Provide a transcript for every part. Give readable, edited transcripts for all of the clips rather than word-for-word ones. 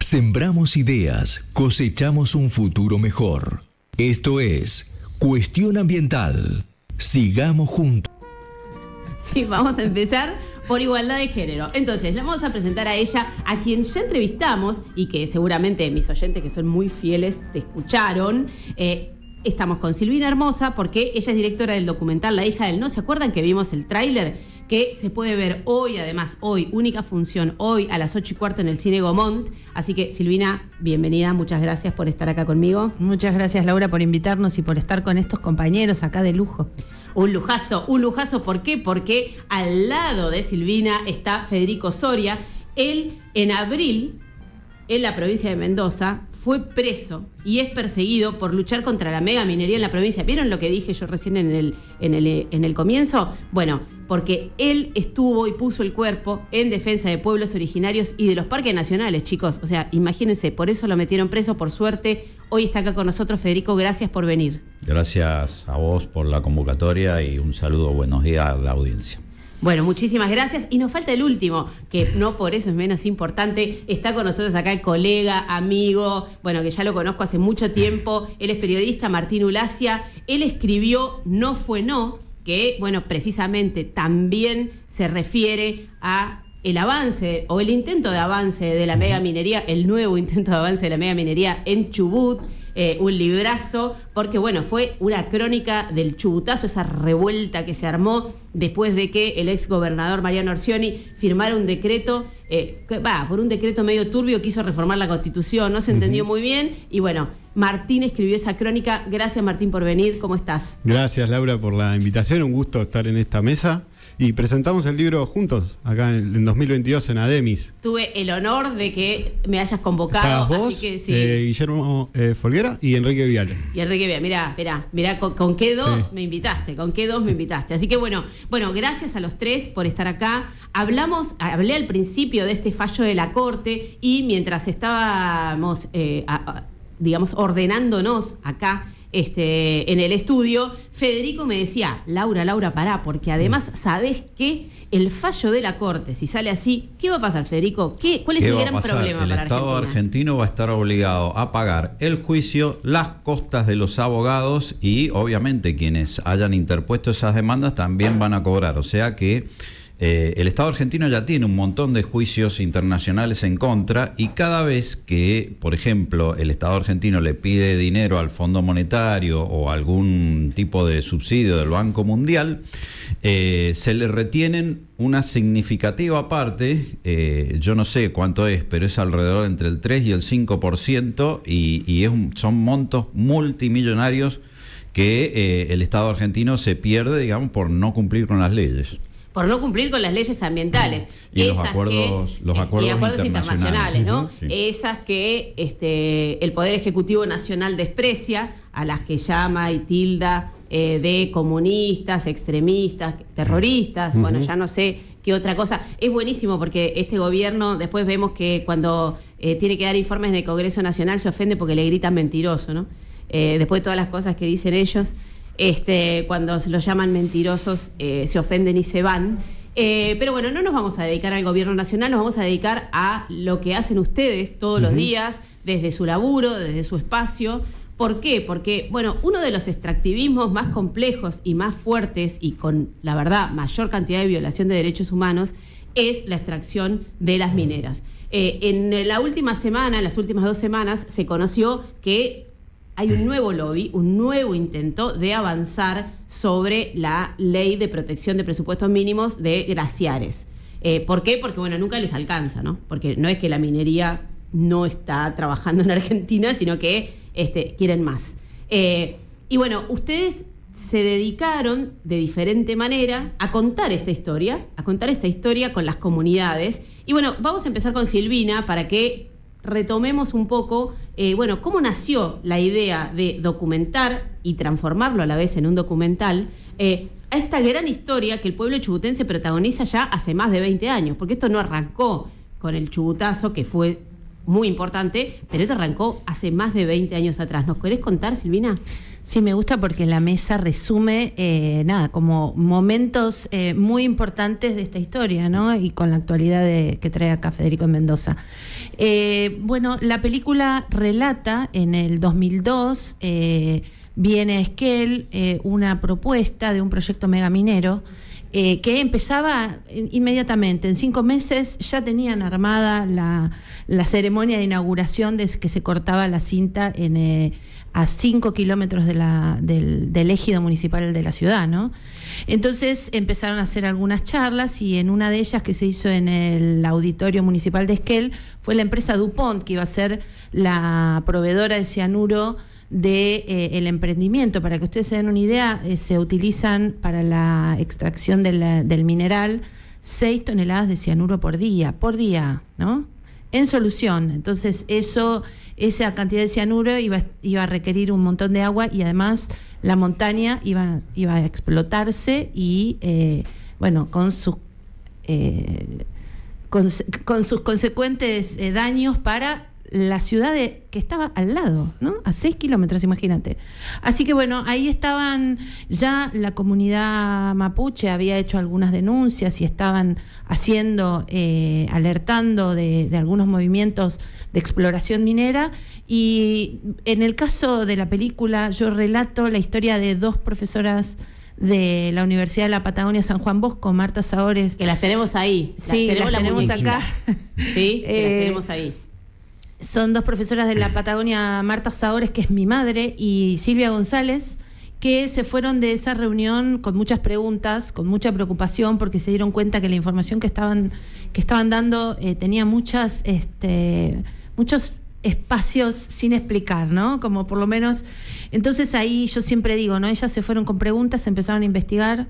Sembramos ideas, cosechamos un futuro mejor. Esto es Cuestión Ambiental. Sigamos juntos. Sí, vamos a empezar por igualdad de género. Entonces, le vamos a presentar a ella, a quien ya entrevistamos y que seguramente mis oyentes, que son muy fieles, te escucharon. Estamos con Silvina Hermosa porque ella es directora del documental La hija del no. ¿Se acuerdan que vimos el tráiler? Que se puede ver hoy, además, hoy, única función, hoy a las 8:15 en el Cine Gaumont. Así que, Silvina, bienvenida, muchas gracias por estar acá conmigo. Muchas gracias, Laura, por invitarnos y por estar con estos compañeros acá de lujo. Un lujazo, ¿por qué? Porque al lado de Silvina está Federico Soria. Él, en abril, en la provincia de Mendoza, fue preso y es perseguido por luchar contra la mega minería en la provincia. ¿Vieron lo que dije yo recién en el comienzo? Bueno, porque él estuvo y puso el cuerpo en defensa de pueblos originarios y de los parques nacionales, chicos. O sea, imagínense, por eso lo metieron preso, por suerte. Hoy está acá con nosotros. Federico, gracias por venir. Gracias a vos por la convocatoria y un saludo, buenos días a la audiencia. Bueno, muchísimas gracias. Y nos falta el último, que no por eso es menos importante. Está con nosotros acá el colega, amigo, bueno, que ya lo conozco hace mucho tiempo. Él es periodista, Martín Ulacia. Él escribió No fue no, que, bueno, precisamente también se refiere a el avance o el intento de avance de la mega minería, el nuevo intento de avance de la mega minería en Chubut. Un librazo, porque bueno, fue una crónica del chubutazo, esa revuelta que se armó después de que el ex gobernador Mariano Orsioni firmara un decreto, por un decreto medio turbio, quiso reformar la Constitución, no se entendió muy bien, y bueno, Martín escribió esa crónica. Gracias, Martín, por venir. ¿Cómo estás? Gracias, Laura, por la invitación, un gusto estar en esta mesa. Y presentamos el libro juntos, acá en 2022 en Ademis. Tuve el honor de que me hayas convocado. Estabas vos, así que, sí. Guillermo Folguera y Enrique Viale. Y Enrique Viale, mirá, con qué dos me invitaste, Así que bueno, gracias a los tres por estar acá. Hablé al principio de este fallo de la Corte y mientras estábamos, digamos, ordenándonos acá, en el estudio, Federico me decía, Laura, pará, porque además, ¿sabés qué? El fallo de la Corte, si sale así, ¿qué va a pasar, Federico? ¿Cuál es el gran problema para Argentina? El Estado argentino va a estar obligado a pagar el juicio, las costas de los abogados y, obviamente, quienes hayan interpuesto esas demandas también van a cobrar. O sea que el Estado argentino ya tiene un montón de juicios internacionales en contra y cada vez que, por ejemplo, el Estado argentino le pide dinero al Fondo Monetario o algún tipo de subsidio del Banco Mundial, se le retienen una significativa parte, yo no sé cuánto es, pero es alrededor entre el 3 y el 5% y son montos multimillonarios que el Estado argentino se pierde, digamos, por no cumplir con las leyes. Por no cumplir con las leyes ambientales. Y los acuerdos internacionales, ¿no? Sí. Esas que el Poder Ejecutivo Nacional desprecia, a las que llama y tilda de comunistas, extremistas, terroristas, bueno, ya no sé qué otra cosa. Es buenísimo porque este gobierno, después vemos que cuando tiene que dar informes en el Congreso Nacional se ofende porque le gritan mentiroso, ¿no? Después de todas las cosas que dicen ellos. Cuando se los llaman mentirosos se ofenden y se van. Pero bueno, no nos vamos a dedicar al gobierno nacional, nos vamos a dedicar a lo que hacen ustedes todos los días, desde su laburo, desde su espacio. ¿Por qué? Porque, bueno, uno de los extractivismos más complejos y más fuertes y con, la verdad, mayor cantidad de violación de derechos humanos es la extracción de las mineras. En la última semana, en las últimas 2 semanas, se conoció que hay un nuevo lobby, un nuevo intento de avanzar sobre la ley de protección de presupuestos mínimos de glaciares. ¿Por qué? Porque, bueno, nunca les alcanza, ¿no? Porque no es que la minería no está trabajando en Argentina, sino que quieren más. Y bueno, ustedes se dedicaron de diferente manera a contar esta historia con las comunidades. Y bueno, vamos a empezar con Silvina para que retomemos un poco, cómo nació la idea de documentar y transformarlo a la vez en un documental a esta gran historia que el pueblo chubutense protagoniza ya hace más de 20 años, porque esto no arrancó con el chubutazo, que fue muy importante, pero esto arrancó hace más de 20 años atrás. ¿Nos querés contar, Silvina? Sí, me gusta porque la mesa resume, como momentos muy importantes de esta historia, ¿no? Y con la actualidad que trae acá Federico en Mendoza. Bueno, la película relata en el 2002, viene a Esquel una propuesta de un proyecto megaminero que empezaba inmediatamente. En 5 meses ya tenían armada la ceremonia de inauguración de que se cortaba la cinta a 5 kilómetros del ejido municipal de la ciudad, ¿no? Entonces empezaron a hacer algunas charlas y en una de ellas, que se hizo en el auditorio municipal de Esquel, fue la empresa DuPont, que iba a ser la proveedora de cianuro el emprendimiento. Para que ustedes se den una idea, se utilizan para la extracción del mineral 6 toneladas de cianuro por día, ¿no? En solución. Entonces esa cantidad de cianuro iba a requerir un montón de agua y además la montaña iba a explotarse y bueno, con sus consecuentes daños para la ciudad que estaba al lado, ¿no? A 6 kilómetros, imagínate. Así que bueno, ahí estaban ya la comunidad mapuche, había hecho algunas denuncias y estaban alertando de algunos movimientos de exploración minera. Y en el caso de la película, yo relato la historia de 2 profesoras de la Universidad de la Patagonia San Juan Bosco, Marta Saores. Que las tenemos ahí. Sí, las tenemos acá. Sí, que las tenemos ahí. Son 2 profesoras de la Patagonia, Marta Saores, que es mi madre, y Silvia González, que se fueron de esa reunión con muchas preguntas, con mucha preocupación, porque se dieron cuenta que la información que estaban dando tenía muchos espacios sin explicar, ¿no? Como por lo menos. Entonces ahí yo siempre digo, ¿no? Ellas se fueron con preguntas, empezaron a investigar,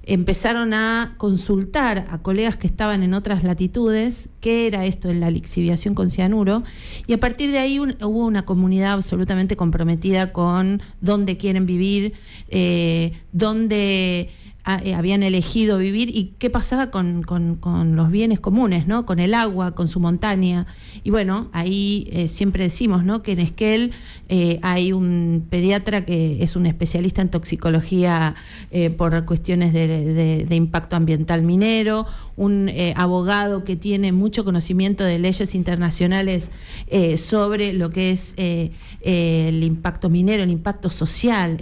empezaron a consultar a colegas que estaban en otras latitudes qué era esto de la lixiviación con cianuro, y a partir de ahí hubo una comunidad absolutamente comprometida con dónde quieren vivir, dónde habían elegido vivir y qué pasaba con los bienes comunes, ¿no? Con el agua, con su montaña. Y bueno, ahí siempre decimos, ¿no? Que en Esquel hay un pediatra que es un especialista en toxicología por cuestiones de impacto ambiental minero, un abogado que tiene mucho conocimiento de leyes internacionales sobre lo que es el impacto minero, el impacto social,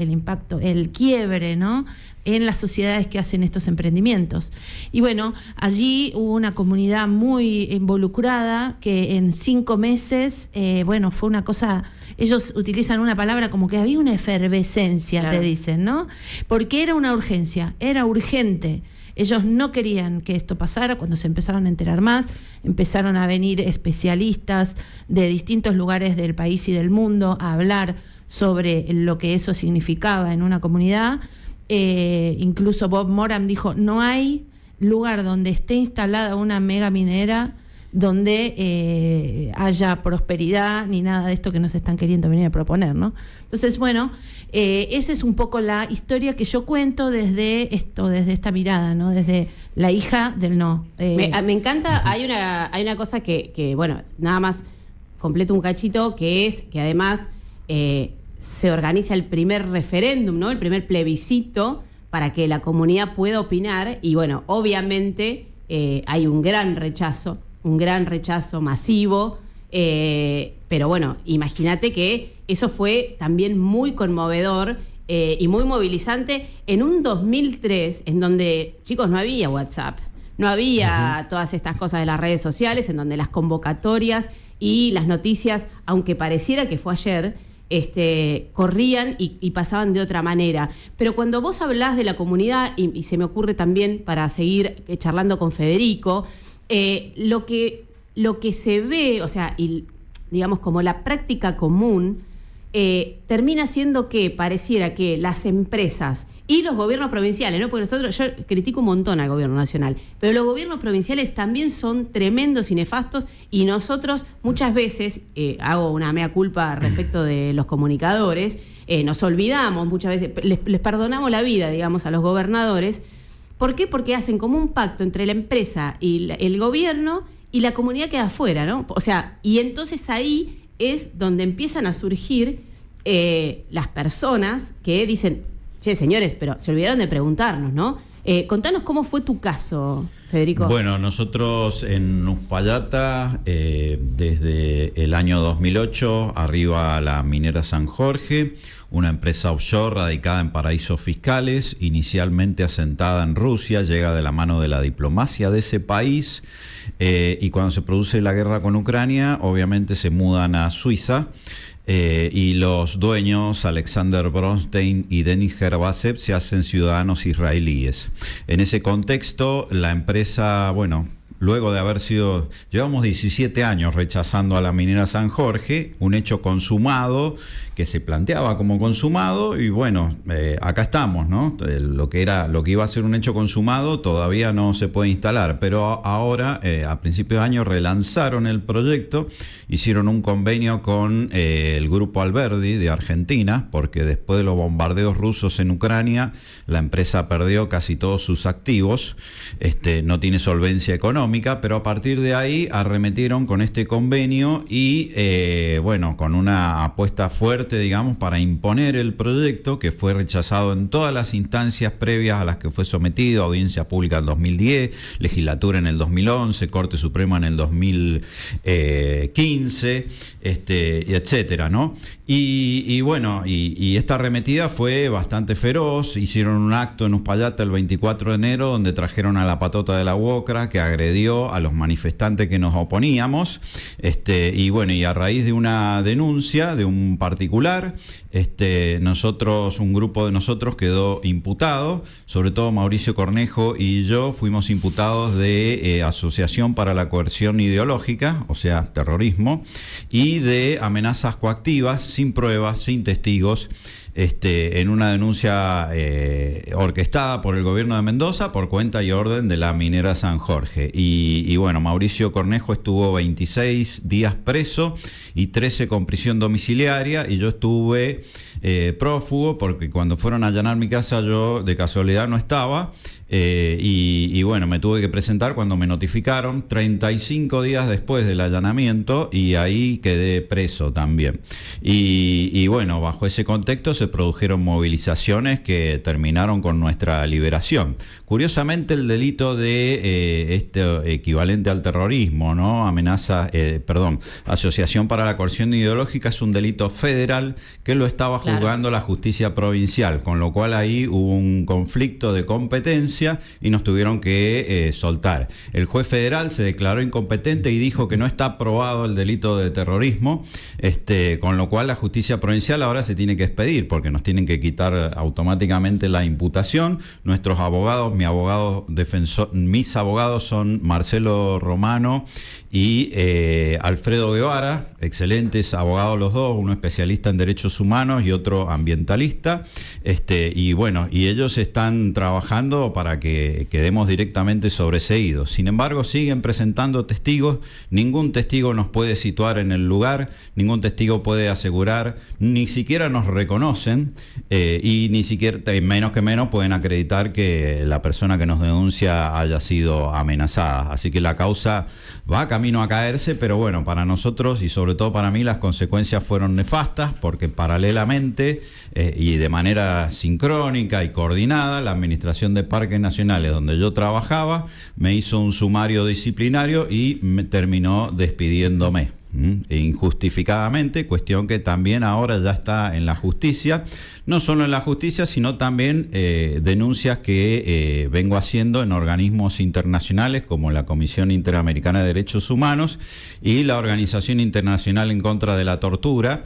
el quiebre, ¿no? En las sociedades que hacen estos emprendimientos. Y bueno, allí hubo una comunidad muy involucrada que en 5 meses, bueno, fue una cosa, ellos utilizan una palabra como que había una efervescencia, claro. Te dicen, ¿no? Porque era una urgencia, era urgente. Ellos no querían que esto pasara. Cuando se empezaron a enterar más, empezaron a venir especialistas de distintos lugares del país y del mundo a hablar sobre lo que eso significaba en una comunidad. Incluso Bob Moran dijo, no hay lugar donde esté instalada una mega minera donde haya prosperidad ni nada de esto que nos están queriendo venir a proponer, ¿no? Entonces, bueno, esa es un poco la historia que yo cuento desde esta mirada, ¿no? Desde la hija del no. Me encanta, hay una cosa que, bueno, nada más completo un cachito, que es que además se organiza el primer referéndum, ¿no? El primer plebiscito para que la comunidad pueda opinar y bueno, obviamente hay un gran rechazo masivo, pero bueno, imagínate que eso fue también muy conmovedor y muy movilizante en un 2003 en donde, chicos, no había WhatsApp, no había todas estas cosas de las redes sociales, en donde las convocatorias y las noticias, aunque pareciera que fue ayer, corrían y pasaban de otra manera. Pero cuando vos hablás de la comunidad, y se me ocurre también para seguir charlando con Federico, lo que se ve, o sea, y, digamos como la práctica común, termina siendo que pareciera que las empresas y los gobiernos provinciales, ¿no? Porque yo critico un montón al gobierno nacional, pero los gobiernos provinciales también son tremendos y nefastos, y nosotros muchas veces, hago una mea culpa respecto de los comunicadores, nos olvidamos muchas veces, les perdonamos la vida, digamos, a los gobernadores. ¿Por qué? Porque hacen como un pacto entre la empresa y el gobierno, y la comunidad queda afuera, ¿no? O sea, y entonces ahí es donde empiezan a surgir las personas que dicen, che, señores, pero se olvidaron de preguntarnos, ¿no? Contanos cómo fue tu caso, Federico. Bueno, nosotros en Uspallata, desde el año 2008, arriba la minera San Jorge, una empresa offshore radicada en paraísos fiscales, inicialmente asentada en Rusia, llega de la mano de la diplomacia de ese país, y cuando se produce la guerra con Ucrania, obviamente se mudan a Suiza. Y los dueños, Alexander Bronstein y Denis Gervasev, se hacen ciudadanos israelíes. En ese contexto, la empresa, bueno, luego de haber sido, llevamos 17 años rechazando a la minera San Jorge, un hecho consumado que se planteaba como consumado, y bueno, acá estamos, ¿no? Lo que iba a ser un hecho consumado todavía no se puede instalar, pero ahora, a principios de año, relanzaron el proyecto, hicieron un convenio con el grupo Alberdi de Argentina, porque después de los bombardeos rusos en Ucrania, la empresa perdió casi todos sus activos, no tiene solvencia económica, pero a partir de ahí arremetieron con este convenio y, bueno, con una apuesta fuerte, digamos, para imponer el proyecto, que fue rechazado en todas las instancias previas a las que fue sometido: audiencia pública en 2010, legislatura en el 2011, Corte Suprema en el 2015, etcétera, ¿no? Y bueno, y esta arremetida fue bastante feroz. Hicieron un acto en Uspallata el 24 de enero donde trajeron a la patota de la UOCRA, que agredió a los manifestantes que nos oponíamos, y bueno, y a raíz de una denuncia de un particular, un grupo de nosotros quedó imputado, sobre todo Mauricio Cornejo y yo fuimos imputados de asociación para la coerción ideológica, o sea, terrorismo, y de amenazas coactivas, sin pruebas, sin testigos, en una denuncia orquestada por el gobierno de Mendoza por cuenta y orden de la minera San Jorge. Y bueno, Mauricio Cornejo estuvo 26 días preso y 13 con prisión domiciliaria, y yo estuve prófugo porque cuando fueron a allanar mi casa yo de casualidad no estaba. Y bueno, me tuve que presentar cuando me notificaron 35 días después del allanamiento, y ahí quedé preso también. Y bueno, bajo ese contexto se produjeron movilizaciones que terminaron con nuestra liberación. Curiosamente, el delito de equivalente al terrorismo, ¿no? Asociación para la coerción ideológica, es un delito federal que lo estaba juzgando la justicia provincial, con lo cual ahí hubo un conflicto de competencia y nos tuvieron que soltar. El juez federal se declaró incompetente y dijo que no está probado el delito de terrorismo, con lo cual la justicia provincial ahora se tiene que expedir, porque nos tienen que quitar automáticamente la imputación. Nuestros abogados, mis abogados son Marcelo Romano y Alfredo Guevara, excelentes abogados los dos, uno especialista en derechos humanos y otro ambientalista, y bueno, y ellos están trabajando para que quedemos directamente sobreseídos. Sin embargo, siguen presentando testigos, ningún testigo nos puede situar en el lugar, ningún testigo puede asegurar, ni siquiera nos reconocen, y ni siquiera, menos que menos, pueden acreditar que la persona que nos denuncia haya sido amenazada. Así que la causa va camino a caerse, pero bueno, para nosotros y sobre todo para mí las consecuencias fueron nefastas, porque paralelamente y de manera sincrónica y coordinada, la Administración de Parques Nacionales, donde yo trabajaba, me hizo un sumario disciplinario y me terminó despidiéndome injustificadamente, cuestión que también ahora ya está en la justicia, no solo en la justicia, sino también denuncias que vengo haciendo en organismos internacionales como la Comisión Interamericana de Derechos Humanos y la Organización Internacional en contra de la Tortura,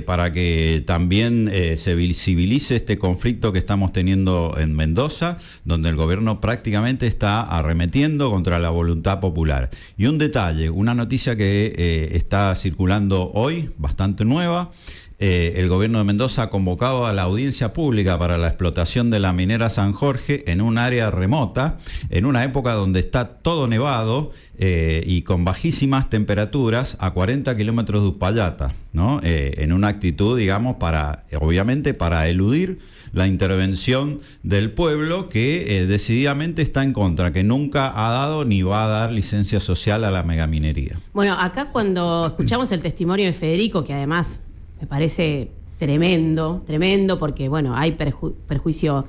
para que también se visibilice este conflicto que estamos teniendo en Mendoza, donde el gobierno prácticamente está arremetiendo contra la voluntad popular. Y un detalle, una noticia que está circulando hoy, bastante nueva: el gobierno de Mendoza ha convocado a la audiencia pública para la explotación de la minera San Jorge en un área remota, en una época donde está todo nevado y con bajísimas temperaturas, a 40 kilómetros de Uspallata, ¿no? En una actitud, digamos, obviamente para eludir la intervención del pueblo, que decididamente está en contra, que nunca ha dado ni va a dar licencia social a la megaminería. Bueno, acá cuando escuchamos el testimonio de Federico, que además me parece tremendo, porque bueno, hay perjuicio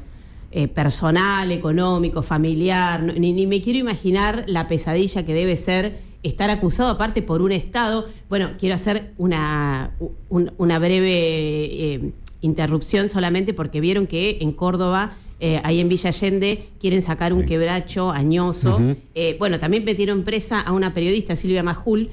personal, económico, familiar, ni me quiero imaginar la pesadilla que debe ser estar acusado aparte por un Estado. Bueno, quiero hacer una breve interrupción solamente porque vieron que en Córdoba, ahí en Villa Allende, quieren sacar un quebracho añoso. Bueno, también metieron presa a una periodista, Silvia Majul,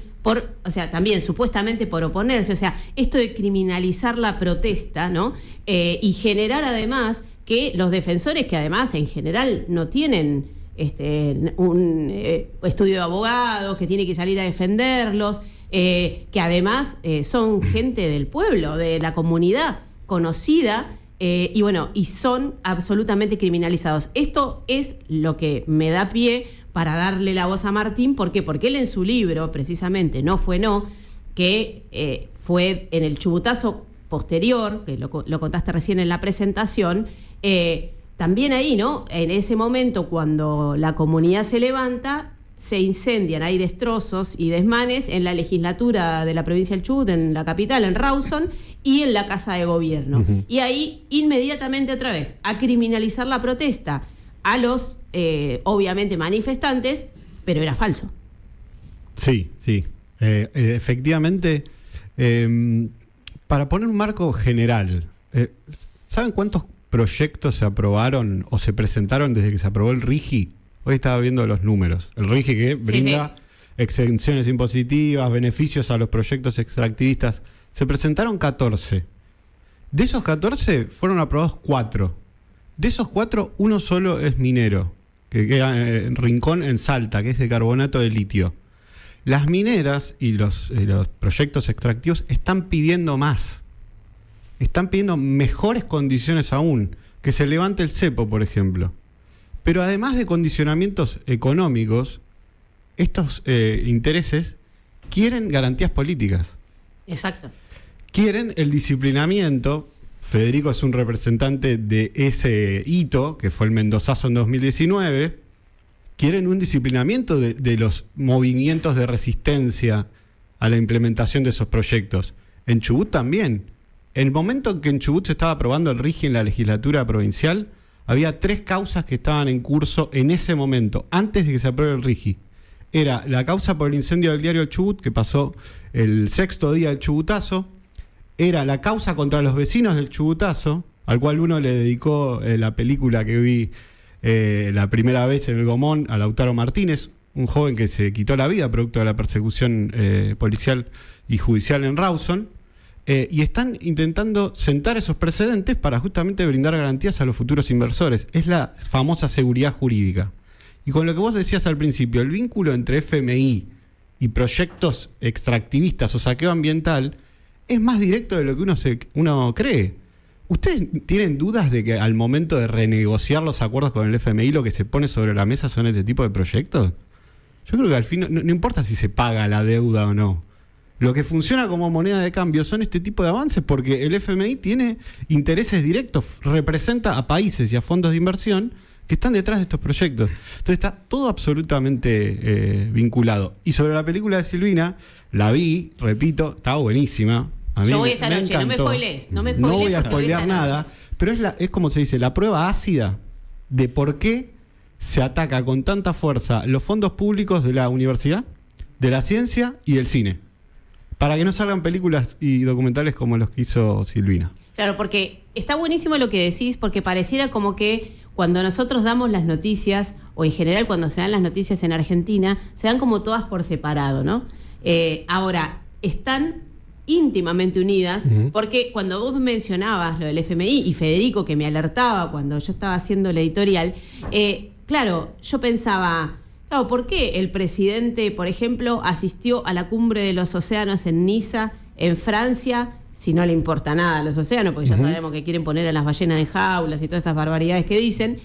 también supuestamente por oponerse. O sea, esto de criminalizar la protesta, ¿no? Y generar además que los defensores, que además en general no tienen un estudio de abogados, que tiene que salir a defenderlos, que además son gente del pueblo, de la comunidad conocida, y son absolutamente criminalizados. Esto es lo que me da pie para darle la voz a Martín. ¿Por qué? Porque él en su libro, precisamente, No fue no, que fue en el chubutazo posterior, que lo contaste recién en la presentación, también ahí, ¿no? En ese momento, cuando la comunidad se levanta, se incendian, hay destrozos y desmanes en la legislatura de la provincia del Chubut, en la capital, en Rawson, y en la Casa de Gobierno. Y ahí, inmediatamente otra vez, a criminalizar la protesta a los, obviamente, manifestantes, pero era falso. Sí. Efectivamente, para poner un marco general, ¿saben cuántos proyectos se aprobaron o se presentaron desde que se aprobó el RIGI? Hoy estaba viendo los números. El RIGI que brinda exenciones impositivas, beneficios a los proyectos extractivistas. Se presentaron 14. De esos 14 fueron aprobados 4. De esos 4, uno solo es minero, que queda en Rincón, en Salta, que es de carbonato de litio. Las mineras y los proyectos extractivos están pidiendo más. Están pidiendo mejores condiciones aún, que se levante el cepo, por ejemplo. Pero además de condicionamientos económicos, estos intereses quieren garantías políticas. Exacto. Quieren el disciplinamiento. Federico es un representante de ese hito, que fue el Mendozazo en 2019. Quieren un disciplinamiento de los movimientos de resistencia a la implementación de esos proyectos. En Chubut también. En el momento en que en Chubut se estaba aprobando el RIGI en la legislatura provincial, había 3 causas que estaban en curso en ese momento, antes de que se apruebe el RIGI. Era la causa por el incendio del diario Chubut, que pasó el 6º día del Chubutazo. Era la causa contra los vecinos del Chubutazo, al cual uno le dedicó la película que vi la primera vez en el Gomón a Lautaro Martínez, un joven que se quitó la vida producto de la persecución policial y judicial en Rawson. Y están intentando sentar esos precedentes para justamente brindar garantías a los futuros inversores. Es la famosa seguridad jurídica. Y con lo que vos decías al principio, el vínculo entre FMI y proyectos extractivistas o saqueo ambiental es más directo de lo que uno cree. ¿Ustedes tienen dudas de que al momento de renegociar los acuerdos con el FMI lo que se pone sobre la mesa son este tipo de proyectos? Yo creo que al fin no importa si se paga la deuda o no. Lo que funciona como moneda de cambio son este tipo de avances porque el FMI tiene intereses directos, representa a países y a fondos de inversión que están detrás de estos proyectos. Entonces está todo absolutamente vinculado. Y sobre la película de Silvina, la vi, repito, estaba buenísima. A mí yo voy esta noche, encantó. no me spoilees. No voy a spoilear nada, pero es como se dice, la prueba ácida de por qué se ataca con tanta fuerza los fondos públicos de la universidad, de la ciencia y del cine. Para que no salgan películas y documentales como los que hizo Silvina. Claro, porque está buenísimo lo que decís, porque pareciera como que cuando nosotros damos las noticias, o en general cuando se dan las noticias en Argentina, se dan como todas por separado, ¿no? Ahora, están íntimamente unidas, porque cuando vos mencionabas lo del FMI y Federico, que me alertaba cuando yo estaba haciendo la editorial, claro, yo pensaba... Claro, ¿por qué el presidente, por ejemplo, asistió a la cumbre de los océanos en Niza, en Francia, si no le importa nada a los océanos, porque ya sabemos que quieren poner a las ballenas en jaulas y todas esas barbaridades que dicen?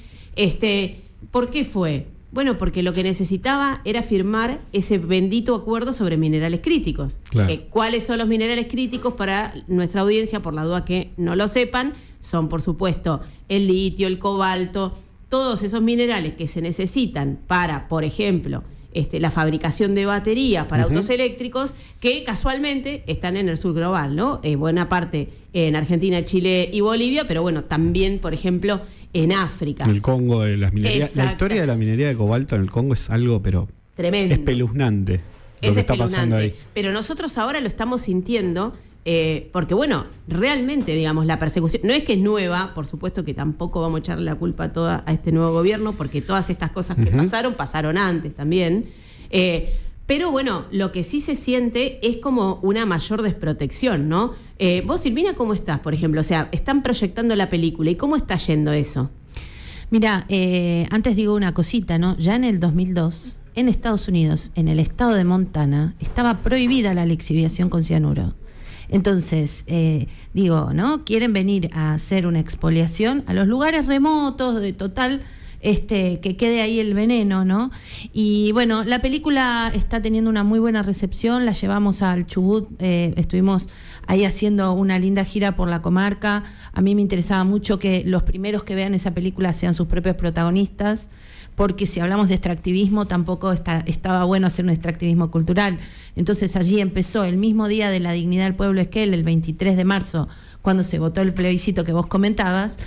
¿Por qué fue? Bueno, porque lo que necesitaba era firmar ese bendito acuerdo sobre minerales críticos. Claro. ¿Cuáles son los minerales críticos para nuestra audiencia? Por la duda que no lo sepan, son, por supuesto, el litio, el cobalto... Todos esos minerales que se necesitan para, por ejemplo, la fabricación de baterías para autos eléctricos, que casualmente están en el sur global, ¿no? Buena parte en Argentina, Chile y Bolivia, pero bueno, también, por ejemplo, en África. El Congo, de las minerías. La historia de la minería de cobalto en el Congo es algo, pero tremendo. Espeluznante. Es Lo que está pasando ahí. pero nosotros ahora lo estamos sintiendo porque, bueno, realmente, digamos, la persecución no es que es nueva, por supuesto que tampoco vamos a echarle la culpa toda a este nuevo gobierno, porque todas estas cosas que pasaron antes también. Pero bueno, lo que sí se siente es como una mayor desprotección, ¿no? Vos, Silvina, ¿cómo estás, por ejemplo? O sea, están proyectando la película, ¿y cómo está yendo eso? Mira, antes digo una cosita, ¿no? Ya en el 2002, en Estados Unidos, en el estado de Montana, estaba prohibida la lixiviación con cianuro. Entonces, digo, ¿no? Quieren venir a hacer una expoliación a los lugares remotos de total... que quede ahí el veneno, ¿no? Y bueno, la película está teniendo una muy buena recepción, la llevamos al Chubut, estuvimos ahí haciendo una linda gira por la comarca. A mí me interesaba mucho que los primeros que vean esa película sean sus propios protagonistas, porque si hablamos de extractivismo tampoco estaba bueno hacer un extractivismo cultural. Entonces allí empezó el mismo día de la dignidad del pueblo Esquel, el 23 de marzo, cuando se votó el plebiscito que vos comentabas,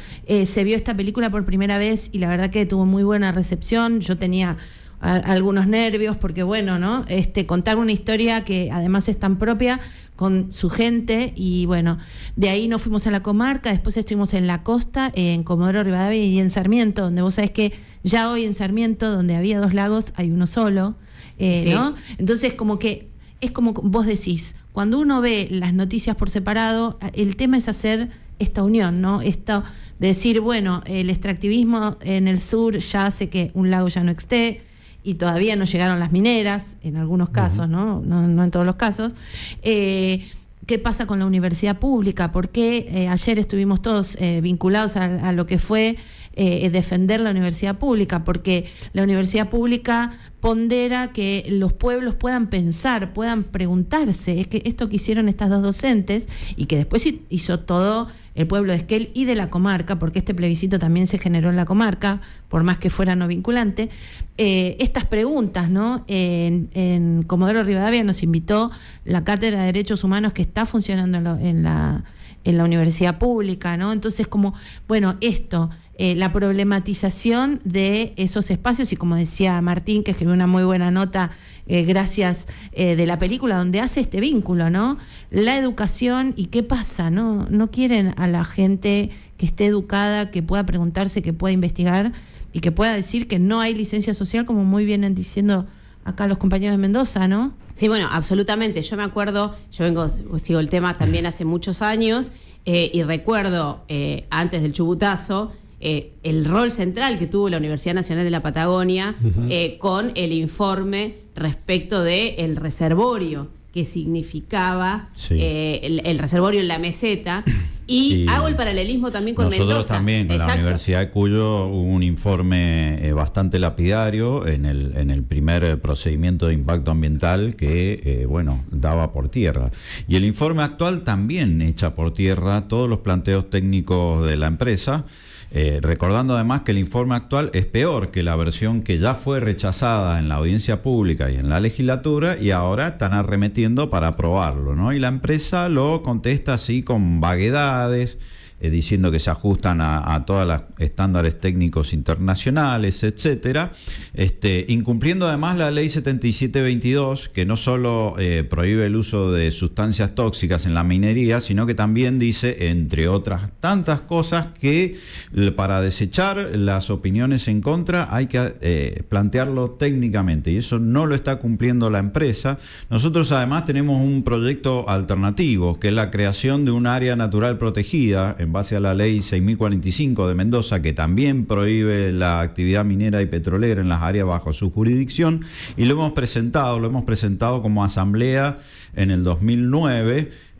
se vio esta película por primera vez y la verdad que tuvo muy buena recepción. Yo tenía algunos nervios porque, bueno, ¿no? Contar una historia que además es tan propia con su gente, y bueno, de ahí nos fuimos a la comarca, después estuvimos en la costa, en Comodoro Rivadavia y en Sarmiento, donde vos sabés que ya hoy en Sarmiento, donde había 2 lagos, hay uno solo, Sí. ¿no? Entonces como que es como vos decís, cuando uno ve las noticias por separado, el tema es hacer esta unión, ¿no? Esto de decir, bueno, el extractivismo en el sur ya hace que un lago ya no esté, y todavía no llegaron las mineras, en algunos casos, ¿no? No en todos los casos. ¿Qué pasa con la universidad pública? ¿Por qué ayer estuvimos todos vinculados a lo que fue defender la universidad pública? Porque la universidad pública pondera que los pueblos puedan pensar, puedan preguntarse. Es que esto que hicieron estas 2 docentes, y que después hizo todo el pueblo de Esquel y de la comarca, porque este plebiscito también se generó en la comarca, por más que fuera no vinculante, estas preguntas, ¿no? En Comodoro Rivadavia nos invitó la Cátedra de Derechos Humanos, que está funcionando en la universidad pública, ¿no? Entonces, como, bueno, esto, la problematización de esos espacios, y como decía Martín, que escribió una muy buena nota, gracias, de la película, donde hace este vínculo, ¿no? La educación, y qué pasa, ¿no? No quieren a la gente que esté educada, que pueda preguntarse, que pueda investigar y que pueda decir que no hay licencia social, como muy vienen diciendo acá los compañeros de Mendoza, ¿no? Sí, bueno, absolutamente. Yo me acuerdo, sigo el tema también hace muchos años, y recuerdo, antes del Chubutazo, el rol central que tuvo la Universidad Nacional de la Patagonia con el informe respecto del reservorio, que significaba el reservorio en la meseta. Y hago el paralelismo también con nosotros Mendoza. También con la Universidad de Cuyo hubo un informe bastante lapidario en el primer procedimiento de impacto ambiental que, daba por tierra. Y el informe actual también echa por tierra todos los planteos técnicos de la empresa. Recordando además que el informe actual es peor que la versión que ya fue rechazada en la audiencia pública y en la legislatura, y ahora están arremetiendo para aprobarlo, ¿no? Y la empresa lo contesta así con vaguedades, diciendo que se ajustan a todos los estándares técnicos internacionales, etcétera, incumpliendo además la ley 7722, que no solo prohíbe el uso de sustancias tóxicas en la minería, sino que también dice, entre otras tantas cosas, que para desechar las opiniones en contra hay que plantearlo técnicamente, y eso no lo está cumpliendo la empresa. Nosotros además tenemos un proyecto alternativo, que es la creación de un área natural protegida en base a la ley 6045 de Mendoza, que también prohíbe la actividad minera y petrolera en las áreas bajo su jurisdicción, y lo hemos presentado como asamblea en el 2009.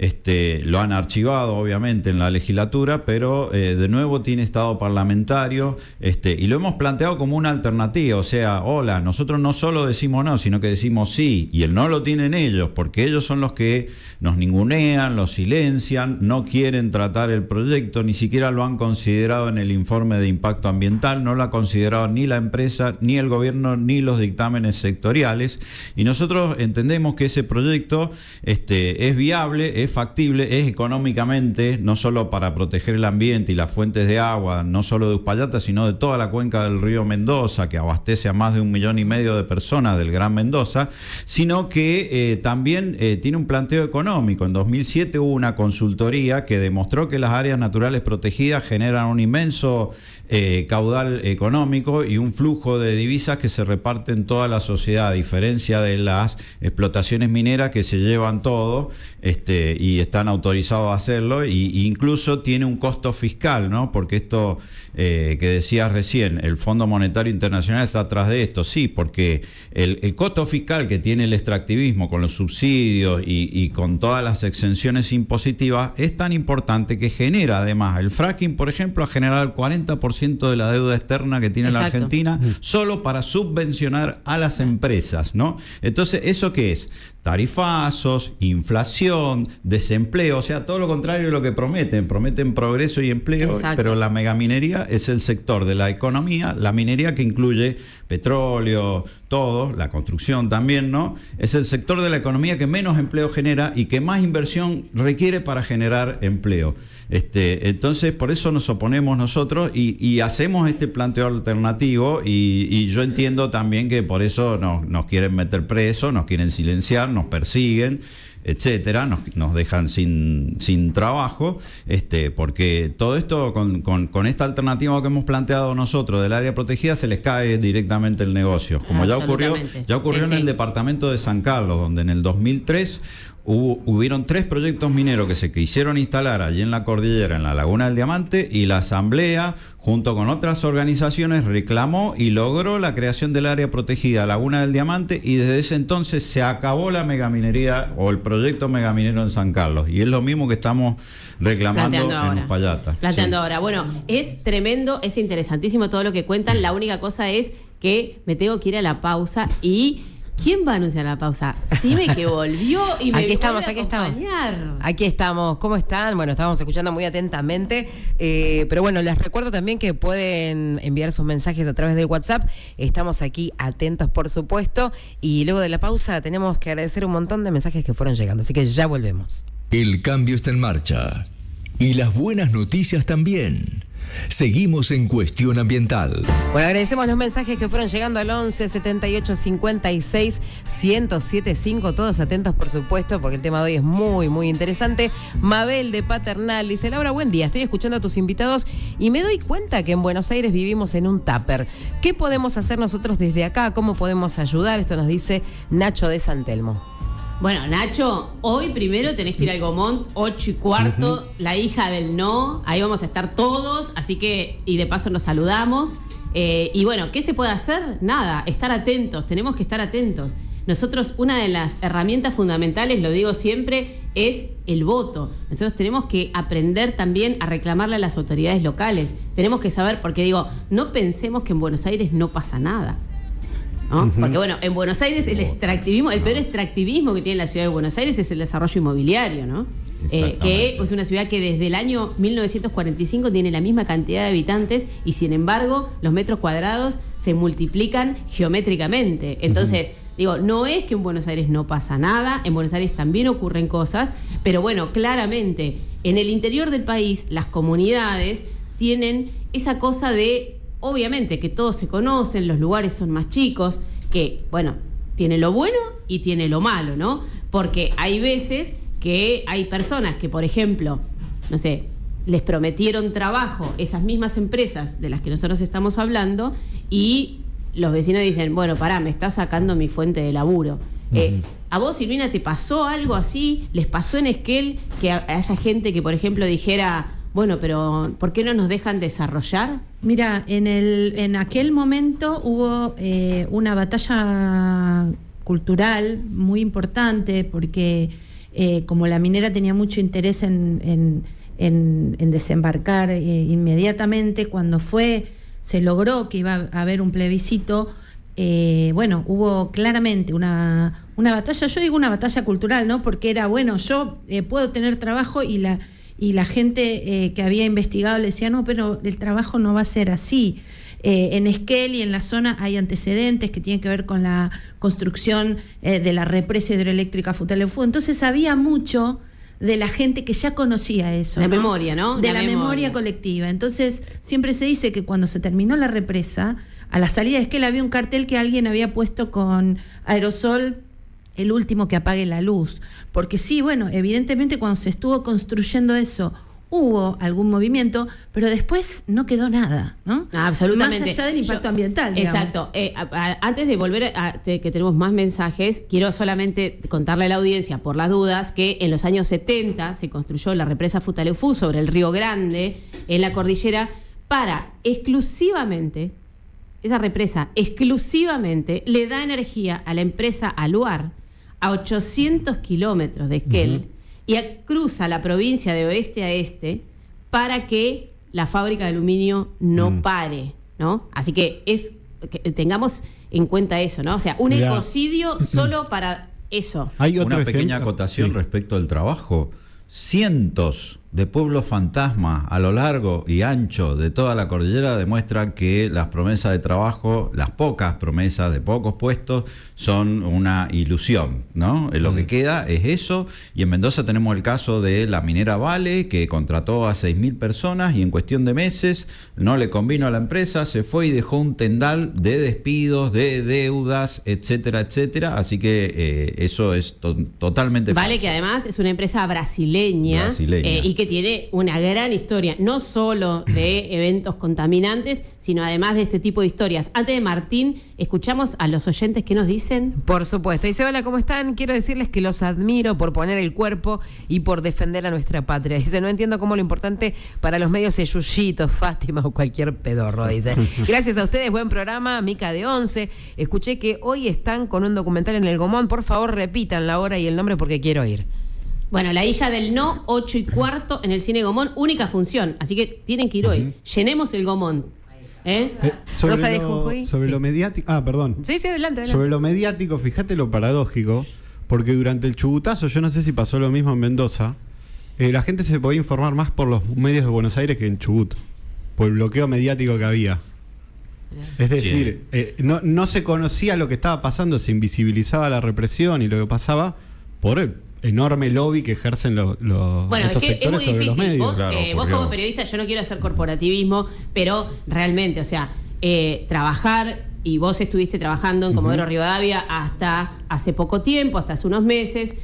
Lo han archivado obviamente en la legislatura, pero de nuevo tiene estado parlamentario, y lo hemos planteado como una alternativa. O sea, nosotros no solo decimos no, sino que decimos sí, y el no lo tienen ellos, porque ellos son los que nos ningunean, los silencian, no quieren tratar el proyecto, ni siquiera lo han considerado en el informe de impacto ambiental, no lo ha considerado ni la empresa, ni el gobierno, ni los dictámenes sectoriales, y nosotros entendemos que ese proyecto es viable, es factible, es económicamente, no solo para proteger el ambiente y las fuentes de agua, no solo de Uspallata, sino de toda la cuenca del río Mendoza, que abastece a más de 1,5 millones de personas del Gran Mendoza, sino que también tiene un planteo económico. En 2007 hubo una consultoría que demostró que las áreas naturales protegidas generan un inmenso caudal económico y un flujo de divisas que se reparte en toda la sociedad, a diferencia de las explotaciones mineras que se llevan todo y están autorizados a hacerlo, y incluso tiene un costo fiscal, ¿no? Porque esto que decías recién, el Fondo Monetario Internacional está atrás de esto, sí, porque el costo fiscal que tiene el extractivismo con los subsidios y con todas las exenciones impositivas es tan importante que genera, además, el fracking, por ejemplo, ha generado el 40% de la deuda externa que tiene la Argentina solo para subvencionar a las empresas, ¿no? Entonces, ¿eso qué es? Tarifazos, inflación, desempleo, o sea, todo lo contrario de lo que prometen progreso y empleo. Exacto. Pero la megaminería es el sector de la economía, la minería que incluye petróleo, todo, la construcción también, ¿no? Es el sector de la economía que menos empleo genera y que más inversión requiere para generar empleo. Entonces, por eso nos oponemos nosotros y hacemos este planteo alternativo, y yo entiendo también que por eso nos quieren meter presos, nos quieren silenciar, nos persiguen, etcétera, nos dejan sin trabajo, porque todo esto con esta alternativa que hemos planteado nosotros del área protegida se les cae directamente el negocio, como ya ocurrió en el departamento de San Carlos, donde en el 2003 hubieron 3 proyectos mineros que se quisieron instalar allí en la cordillera, en la Laguna del Diamante, y la Asamblea, junto con otras organizaciones, reclamó y logró la creación del área protegida Laguna del Diamante, y desde ese entonces se acabó la megaminería o el proyecto megaminero en San Carlos, y es lo mismo que estamos reclamando en Uspallata. Planteando ahora. Bueno, es tremendo, es interesantísimo todo lo que cuentan. La única cosa es que me tengo que ir a la pausa y... ¿Quién va a anunciar la pausa? Sime, que volvió y me aquí estamos. Aquí estamos. ¿Cómo están? Bueno, estábamos escuchando muy atentamente, pero bueno, les recuerdo también que pueden enviar sus mensajes a través del WhatsApp. Estamos aquí atentos, por supuesto, y luego de la pausa tenemos que agradecer un montón de mensajes que fueron llegando, así que ya volvemos. El cambio está en marcha y las buenas noticias también. Seguimos en Cuestión Ambiental. Bueno, agradecemos los mensajes que fueron llegando al 11 78 56 1075. Todos atentos, por supuesto, porque el tema de hoy es muy, muy interesante. Mabel de Paternal dice: Laura, buen día. Estoy escuchando a tus invitados y me doy cuenta que en Buenos Aires vivimos en un tupper. ¿Qué podemos hacer nosotros desde acá? ¿Cómo podemos ayudar? Esto nos dice Nacho de San Telmo. Bueno, Nacho, hoy primero tenés que ir al Gomont, 8:15, la hija del no, ahí vamos a estar todos, así que, y de paso nos saludamos. Y bueno, ¿qué se puede hacer? Nada, estar atentos, tenemos que estar atentos. Nosotros, una de las herramientas fundamentales, lo digo siempre, es el voto. Nosotros tenemos que aprender también a reclamarle a las autoridades locales. Tenemos que saber, porque digo, no pensemos que en Buenos Aires no pasa nada, ¿no? Porque bueno, en Buenos Aires el extractivismo, el peor extractivismo que tiene la ciudad de Buenos Aires es el desarrollo inmobiliario, ¿no? Que es una ciudad que desde el año 1945 tiene la misma cantidad de habitantes y sin embargo los metros cuadrados se multiplican geométricamente. Entonces, digo, no es que en Buenos Aires no pasa nada, en Buenos Aires también ocurren cosas, pero bueno, claramente en el interior del país las comunidades tienen esa cosa de, obviamente, que todos se conocen, los lugares son más chicos, que, bueno, tiene lo bueno y tiene lo malo, ¿no? Porque hay veces que hay personas que, por ejemplo, no sé, les prometieron trabajo esas mismas empresas de las que nosotros estamos hablando y los vecinos dicen, bueno, pará, me está sacando mi fuente de laburo. ¿A vos, Silvina, te pasó algo así? ¿Les pasó en Esquel que haya gente que, por ejemplo, dijera, bueno, pero ¿por qué no nos dejan desarrollar? Mira, en aquel momento hubo una batalla cultural muy importante porque como la minera tenía mucho interés en desembarcar inmediatamente, cuando se logró que iba a haber un plebiscito, bueno, hubo claramente una batalla, yo digo una batalla cultural, ¿no? Porque era, bueno, yo puedo tener trabajo y la gente que había investigado le decía, no, pero el trabajo no va a ser así. En Esquel y en la zona hay antecedentes que tienen que ver con la construcción de la represa hidroeléctrica Futaleufú. Entonces había mucho de la gente que ya conocía eso. La memoria, ¿no? De La la memoria. memoria colectiva. Entonces, siempre se dice que cuando se terminó la represa, a la salida de Esquel había un cartel que alguien había puesto con aerosol, el último que apague la luz. Porque sí, bueno, evidentemente cuando se estuvo construyendo eso, hubo algún movimiento, pero después no quedó nada, ¿no? Absolutamente. Más allá del impacto ambiental, digamos. Exacto. Antes de volver que tenemos más mensajes, quiero solamente contarle a la audiencia, por las dudas, que en los años 70 se construyó la represa Futaleufú sobre el Río Grande, en la cordillera, para exclusivamente, esa represa exclusivamente le da energía a la empresa Aluar a 800 kilómetros de Esquel, y cruza la provincia de oeste a este para que la fábrica de aluminio no pare, ¿no? Así que tengamos en cuenta eso, ¿no? O sea, un Mirá. ecocidio solo para eso. Hay otro Una pequeña ejemplo. acotación Sí. respecto al trabajo. Cientos de pueblos fantasmas a lo largo y ancho de toda la cordillera demuestran que las promesas de trabajo, las pocas promesas de pocos puestos, son una ilusión, ¿no? Lo que queda es eso, y en Mendoza tenemos el caso de la minera Vale, que contrató a 6.000 personas y en cuestión de meses no le convino a la empresa, se fue y dejó un tendal de despidos, de deudas, etcétera, etcétera. Así que eso es totalmente Vale, falso. que además es una empresa brasileña. Y que tiene una gran historia, no solo de eventos contaminantes, sino además de este tipo de historias. Antes de Martín, escuchamos a los oyentes que nos dicen. Por supuesto. Dice, hola, ¿cómo están? Quiero decirles que los admiro por poner el cuerpo y por defender a nuestra patria. Dice, no entiendo cómo lo importante para los medios es Yuyito, Fátima o cualquier pedorro, dice. Gracias a ustedes, buen programa, Mica de 11. Escuché que hoy están con un documental en el Gomón. Por favor, repitan la hora y el nombre porque quiero ir. Bueno, La hija del no, 8:15 en el Cine Gomón, única función. Así que tienen que ir hoy. Llenemos el Gomón. Rosa de Jujuy. Sobre Sí. lo mediático. Perdón. Sí, adelante. Sobre lo mediático, fíjate lo paradójico, porque durante el chubutazo, yo no sé si pasó lo mismo en Mendoza, la gente se podía informar más por los medios de Buenos Aires que en Chubut, por el bloqueo mediático que había. Es decir, no se conocía lo que estaba pasando, se invisibilizaba la represión y lo que pasaba por el enorme lobby que ejercen Bueno, es estos que es sectores muy sobre los difícil. medios. Vos, Claro, vos como periodista, yo no quiero hacer corporativismo, pero realmente, o sea, trabajar, y vos estuviste trabajando en Comodoro Rivadavia hasta hace poco tiempo, hasta hace unos meses,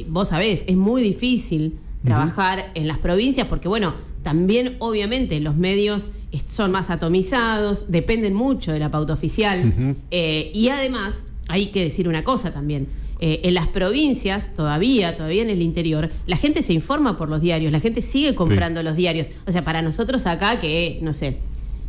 vos sabés, es muy difícil trabajar en las provincias porque, bueno, también obviamente los medios son más atomizados, dependen mucho de la pauta oficial, y además hay que decir una cosa también. En las provincias, todavía en el interior, la gente se informa por los diarios, la gente sigue comprando los diarios. O sea, para nosotros acá, que no sé,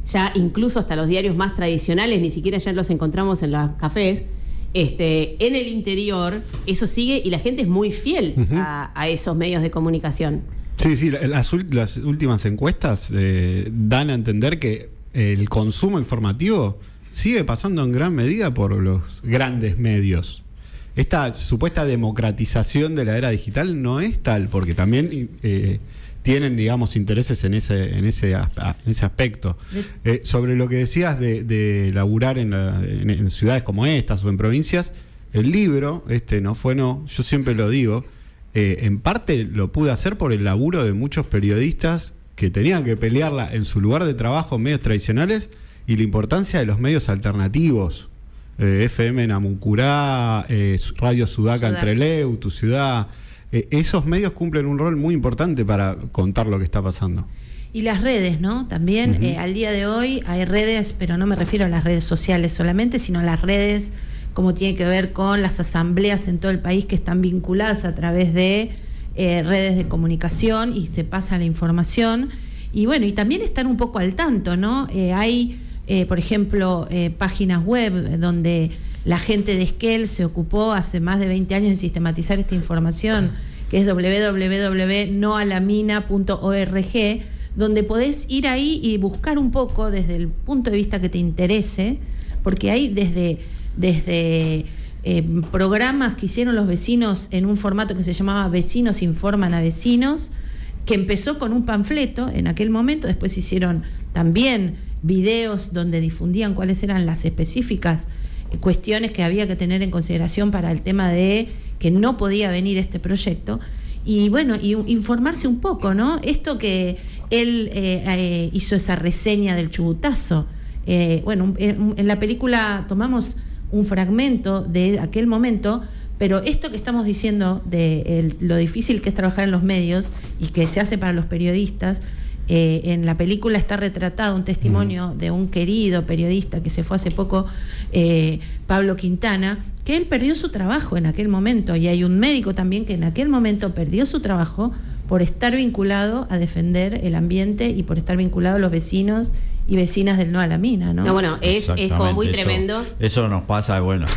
ya incluso hasta los diarios más tradicionales, ni siquiera ya los encontramos en los cafés, en el interior eso sigue y la gente es muy fiel a esos medios de comunicación. Sí, las últimas encuestas dan a entender que el consumo informativo sigue pasando en gran medida por los grandes medios. Esta supuesta democratización de la era digital no es tal, porque también tienen, digamos, intereses en ese aspecto. Sobre lo que decías de laburar en ciudades como estas o en provincias, el libro, yo siempre lo digo, en parte lo pude hacer por el laburo de muchos periodistas que tenían que pelearla en su lugar de trabajo en medios tradicionales y la importancia de los medios alternativos. FM Namuncurá, Radio Sudaca en Trelew, Tu Ciudad. Esos medios cumplen un rol muy importante para contar lo que está pasando. Y las redes, ¿no? También al día de hoy hay redes, pero no me refiero a las redes sociales solamente, sino a las redes como tiene que ver con las asambleas en todo el país que están vinculadas a través de redes de comunicación y se pasa la información. Y bueno, y también están un poco al tanto, ¿no? Hay... por ejemplo, páginas web donde la gente de Esquel se ocupó hace más de 20 años de sistematizar esta información, que es www.noalamina.org, donde podés ir ahí y buscar un poco desde el punto de vista que te interese, porque hay desde programas que hicieron los vecinos en un formato que se llamaba Vecinos Informan a Vecinos, que empezó con un panfleto en aquel momento, después hicieron también videos donde difundían cuáles eran las específicas cuestiones que había que tener en consideración para el tema de que no podía venir este proyecto. y bueno, y informarse un poco, ¿no? Esto que él hizo esa reseña del chubutazo. Bueno, en la película tomamos un fragmento de aquel momento, pero esto que estamos diciendo de lo difícil que es trabajar en los medios y que se hace para los periodistas, en la película está retratado un testimonio de un querido periodista que se fue hace poco, Pablo Quintana, que él perdió su trabajo en aquel momento, y hay un médico también que en aquel momento perdió su trabajo por estar vinculado a defender el ambiente y por estar vinculado a los vecinos y vecinas del No a la Mina, ¿no? No, bueno, es como muy tremendo. Eso nos pasa, bueno,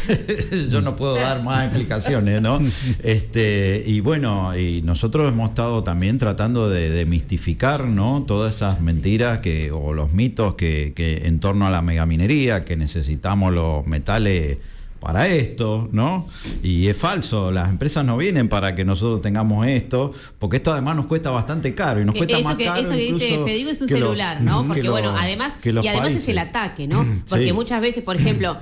yo no puedo dar más explicaciones, ¿no? Y bueno, y nosotros hemos estado también tratando de demistificar, ¿no? Todas esas mentiras o los mitos que en torno a la megaminería, que necesitamos los metales para esto, ¿no? Y es falso, las empresas no vienen para que nosotros tengamos esto, porque esto además nos cuesta bastante caro y nos cuesta más caro. Esto que dice Federico es un celular, ¿no? Porque bueno, además es el ataque, ¿no? Porque sí. Muchas veces, por ejemplo,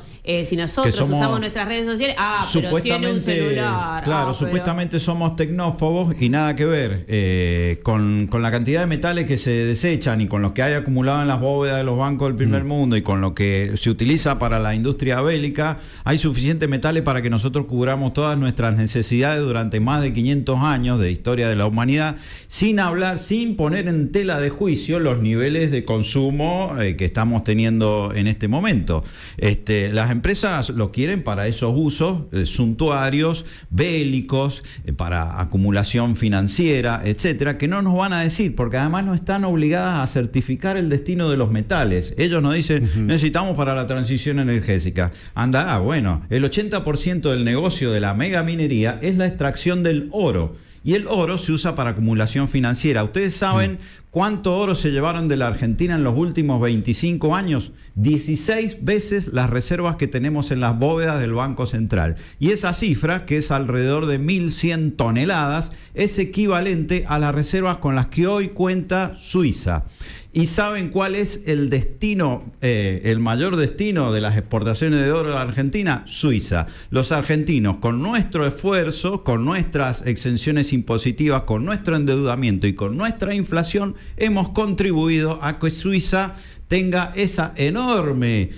si nosotros usamos nuestras redes sociales, pero tiene un celular. Claro, supuestamente somos tecnófobos y nada que ver con la cantidad de metales que se desechan y con los que hay acumulado en las bóvedas de los bancos del primer mundo y con lo que se utiliza para la industria bélica. Hay suficientes metales para que nosotros cubramos todas nuestras necesidades durante más de 500 años de historia de la humanidad, sin poner en tela de juicio los niveles de consumo que estamos teniendo en este momento. Las empresas lo quieren para esos usos suntuarios, bélicos, para acumulación financiera, etcétera, que no nos van a decir, porque además no están obligadas a certificar el destino de los metales. Ellos nos dicen, necesitamos para la transición energética. Bueno, el 80% del negocio de la megaminería es la extracción del oro. Y el oro se usa para acumulación financiera. ¿Ustedes saben cuánto oro se llevaron de la Argentina en los últimos 25 años? 16 veces las reservas que tenemos en las bóvedas del Banco Central. Y esa cifra, que es alrededor de 1.100 toneladas, es equivalente a las reservas con las que hoy cuenta Suiza. ¿Y saben cuál es el destino, el mayor destino de las exportaciones de oro de Argentina? Suiza. Los argentinos, con nuestro esfuerzo, con nuestras exenciones impositivas, con nuestro endeudamiento y con nuestra inflación, hemos contribuido a que Suiza tenga esa enorme,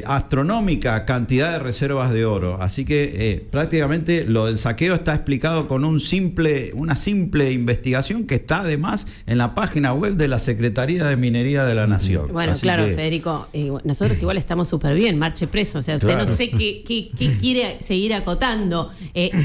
astronómica cantidad de reservas de oro. Así que prácticamente lo del saqueo está explicado con una simple investigación que está además en la página web de la Secretaría de Minería de la Nación. Bueno, así claro, Federico, nosotros igual estamos súper bien, marche preso, o sea, usted no sé qué quiere seguir acotando.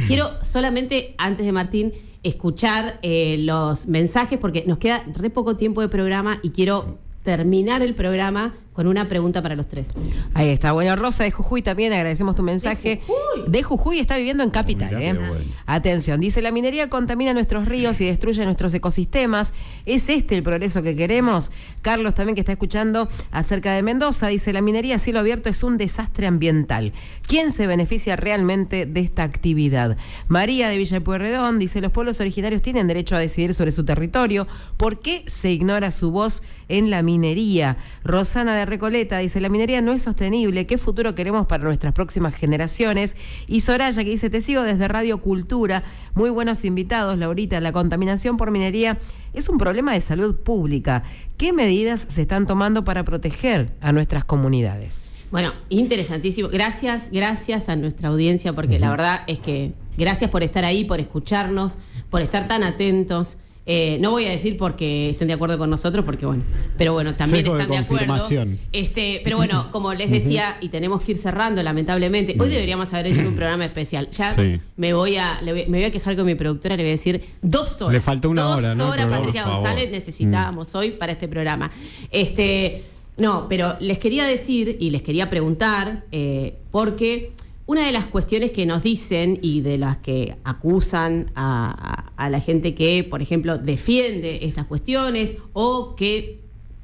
Quiero solamente, antes de Martín, escuchar los mensajes, porque nos queda re poco tiempo de programa y quiero terminar el programa con una pregunta para los tres. Ahí está. Bueno, Rosa de Jujuy también, agradecemos tu mensaje. De Jujuy está viviendo en Capital. Bueno. Atención, dice, la minería contamina nuestros ríos y destruye nuestros ecosistemas. ¿Es este el progreso que queremos? Carlos también, que está escuchando acerca de Mendoza, dice, la minería a cielo abierto es un desastre ambiental. ¿Quién se beneficia realmente de esta actividad? María de Villa Pueyrredón dice, los pueblos originarios tienen derecho a decidir sobre su territorio. ¿Por qué se ignora su voz en la minería? Rosana de Recoleta dice, la minería no es sostenible, ¿qué futuro queremos para nuestras próximas generaciones? Y Soraya, que dice, te sigo desde Radio Cultura, muy buenos invitados, Laurita, la contaminación por minería es un problema de salud pública. ¿Qué medidas se están tomando para proteger a nuestras comunidades? Bueno, interesantísimo. Gracias a nuestra audiencia, porque la verdad es que gracias por estar ahí, por escucharnos, por estar tan atentos. No voy a decir porque estén de acuerdo con nosotros, porque bueno, pero bueno, también Seco están de acuerdo. Pero bueno, como les decía, y tenemos que ir cerrando, lamentablemente, hoy deberíamos haber hecho un programa especial. Ya me voy a quejar con mi productora, le voy a decir 2 horas. Le faltó una hora, ¿no? 2 horas, Patricia González, necesitábamos hoy para este programa. No, pero les quería decir y les quería preguntar, porque una de las cuestiones que nos dicen y de las que acusan a la gente que, por ejemplo, defiende estas cuestiones o que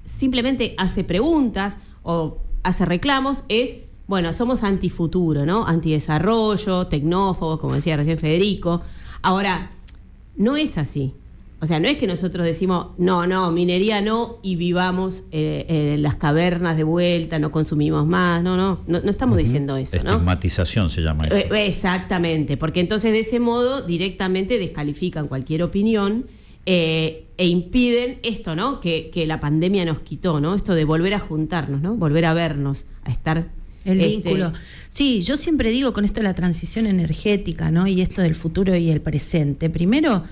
simplemente hace preguntas o hace reclamos es, bueno, somos antifuturo, ¿no? Antidesarrollo, tecnófobos, como decía recién Federico. Ahora, no es así. O sea, no es que nosotros decimos, no, minería no, y vivamos las cavernas de vuelta, no consumimos más, no estamos diciendo eso, ¿no? Estigmatización se llama eso. Exactamente, porque entonces de ese modo directamente descalifican cualquier opinión e impiden esto, ¿no? Que la pandemia nos quitó, ¿no? Esto de volver a juntarnos, ¿no? Volver a vernos, a estar... El vínculo. Sí, yo siempre digo con esto de la transición energética, ¿no? Y esto del futuro y el presente. Primero,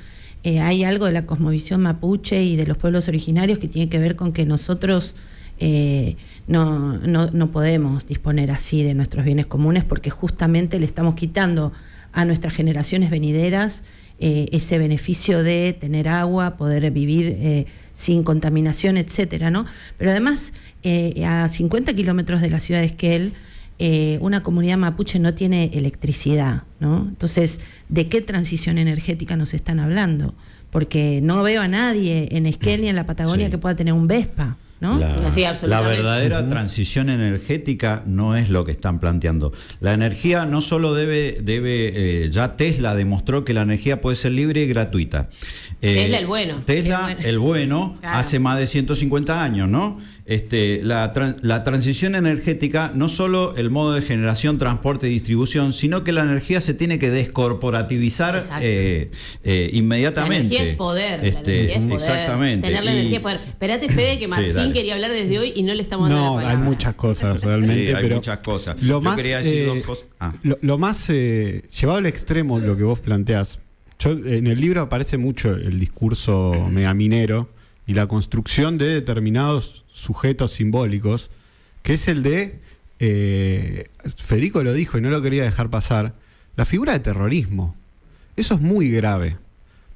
hay algo de la cosmovisión mapuche y de los pueblos originarios que tiene que ver con que nosotros no podemos disponer así de nuestros bienes comunes, porque justamente le estamos quitando a nuestras generaciones venideras ese beneficio de tener agua, poder vivir sin contaminación, etcétera, ¿no? Pero además, a 50 kilómetros de la ciudad de Esquel, una comunidad mapuche no tiene electricidad, ¿no? Entonces, ¿de qué transición energética nos están hablando? Porque no veo a nadie en Esquel ni en la Patagonia que pueda tener un Vespa, ¿no? Sí, La verdadera transición energética no es lo que están planteando. La energía no solo debe ya Tesla demostró que la energía puede ser libre y gratuita. Tesla el bueno. Tesla el bueno, claro. Hace más de 150 años, ¿no? La transición energética, no solo el modo de generación, transporte y distribución, sino que la energía se tiene que descorporativizar inmediatamente. La energía es poder. La energía es poder. Exactamente. Tener la energía es poder. Esperate, Fede, que Martín quería hablar desde hoy y no le estamos dando la palabra. Hay muchas cosas realmente. Sí, hay pero muchas cosas. Yo quería decir dos cosas. Lo más llevado al extremo, lo que vos planteás. En el libro aparece mucho el discurso megaminero y la construcción de determinados sujetos simbólicos, que es el de, Federico lo dijo y no lo quería dejar pasar, la figura de terrorismo. Eso es muy grave,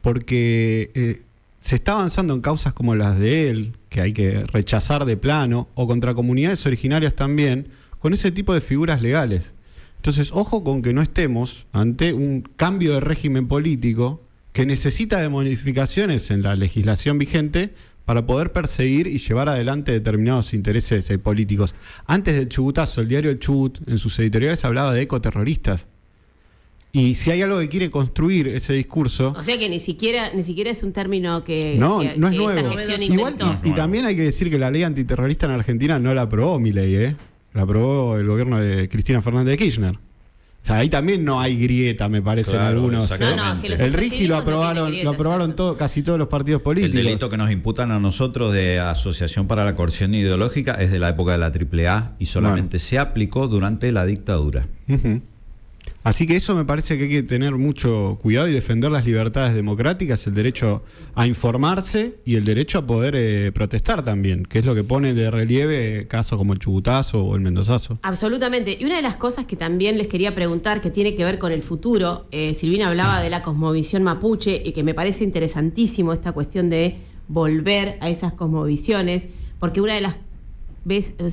porque se está avanzando en causas como las de él, que hay que rechazar de plano, o contra comunidades originarias también, con ese tipo de figuras legales. Entonces, ojo con que no estemos ante un cambio de régimen político que necesita de modificaciones en la legislación vigente para poder perseguir y llevar adelante determinados intereses políticos. Antes del Chubutazo, el diario El Chubut, en sus editoriales hablaba de ecoterroristas. Y si hay algo que quiere construir ese discurso... O sea que ni siquiera es un término que... No es nuevo. Igual, y también hay que decir que la ley antiterrorista en Argentina no la aprobó Milei, la aprobó el gobierno de Cristina Fernández de Kirchner. O sea, ahí también no hay grieta, me parece, claro, en algunos. El RIGI lo aprobaron casi todos los partidos políticos. El delito que nos imputan a nosotros de asociación para la coerción ideológica es de la época de la AAA y solamente se aplicó durante la dictadura. Así que eso me parece que hay que tener mucho cuidado y defender las libertades democráticas, el derecho a informarse y el derecho a poder protestar también, que es lo que pone de relieve casos como el Chubutazo o el Mendozazo. Absolutamente. Y una de las cosas que también les quería preguntar, que tiene que ver con el futuro, Silvina hablaba de la cosmovisión mapuche y que me parece interesantísimo esta cuestión de volver a esas cosmovisiones, porque una de las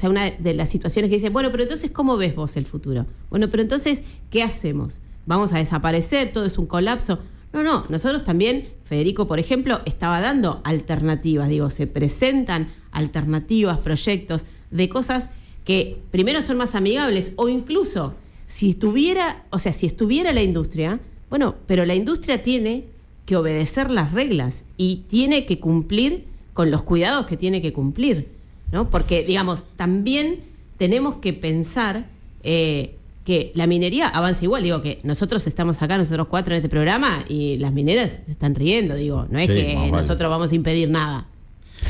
una de las situaciones que dice, bueno, pero entonces, ¿cómo ves vos el futuro? Bueno, pero entonces, ¿qué hacemos? ¿Vamos a desaparecer? ¿Todo es un colapso? No, nosotros también, Federico, por ejemplo, estaba dando alternativas, se presentan alternativas, proyectos de cosas que primero son más amigables o incluso, si estuviera la industria, bueno, pero la industria tiene que obedecer las reglas y tiene que cumplir con los cuidados que tiene que cumplir, ¿no? Porque, también tenemos que pensar que la minería avanza igual. Que nosotros estamos acá, nosotros cuatro en este programa, y las mineras se están riendo, no es que nosotros vamos a impedir nada.